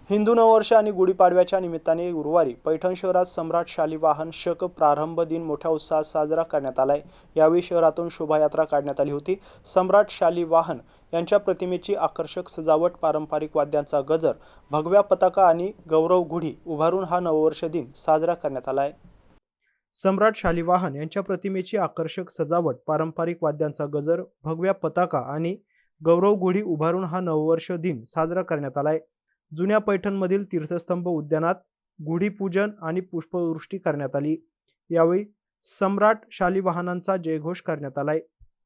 हिंदू नववर्ष आणि गुढीपाडव्याच्या निमित्ताने गुरुवारी पैठण शहरात सम्राट शालिवाहन शक प्रारंभ दिन मोठ्या उत्साहात साजरा करण्यात आलाय। यावेळी शहरातून शोभायात्रा काढण्यात आली होती। सम्राट शालिवाहन यांच्या प्रतिमेची आकर्षक सजावट, पारंपरिक वाद्यांचा गजर, भगव्या पताका आणि गौरव गुढी उभारून हा नववर्ष दिन साजरा करण्यात आलाय। सम्राट शालिवाहन यांच्या प्रतिमेची आकर्षक सजावट, पारंपरिक वाद्यांचा गजर, भगव्या पताका आणि गौरव गुढी उभारून हा नववर्ष दिन साजरा करण्यात आलाय। जुन्या पैठणमधील तीर्थस्तंभ उद्यानात गुढीपूजन आणि पुष्पवृष्टी करण्यात आली। यावेळी सम्राट शालिवाहनांचा जयघोष करण्यात आलाय।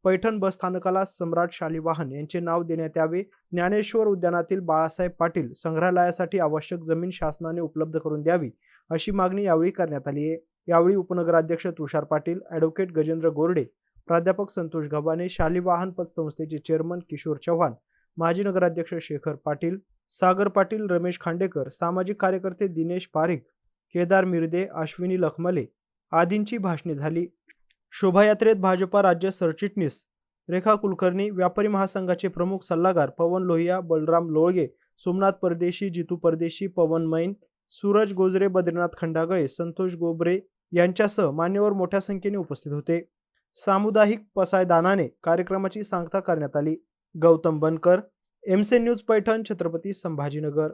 पैठण बस स्थानकाला सम्राट शालिवाहन यांचे नाव देण्यात यावे, ज्ञानेश्वर उद्यानातील बाळासाहेब पाटील संग्रहालयासाठी आवश्यक जमीन शासनाने उपलब्ध करून द्यावी, अशी मागणी यावेळी करण्यात आली आहे। यावेळी उपनगराध्यक्ष तुषार पाटील, ॲडव्होकेट गजेंद्र गोरडे, प्राध्यापक संतोष गव्हाणे, शालिवाहन पतसंस्थेचे चेअरमन किशोर चव्हाण, माजी नगराध्यक्ष शेखर पाटील, सागर पाटील, रमेश खांडेकर, सामाजिक कार्यकर्ते दिनेश पारिक, केदार मिर्दे, अश्विनी लखमले आदींची भाषणे झाली। शोभायात्रेत भाजपा राज्य सरचिटणीस रेखा कुलकर्णी, व्यापारी महासंघाचे प्रमुख सल्लागार पवन लोहिया, बलराम लोळगे, सोमनाथ परदेशी, जितू परदेशी, पवन मैन, सूरज गोजरे, बद्रीनाथ खंडागळे, संतोष गोबरे यांच्यासह मान्यवर मोठ्या संख्येने उपस्थित होते। सामुदायिक पसायदानाने कार्यक्रमाची सांगता करण्यात आली। गौतम बनकर, एमसी न्यूज पैठण, छत्रपती संभाजीनगर।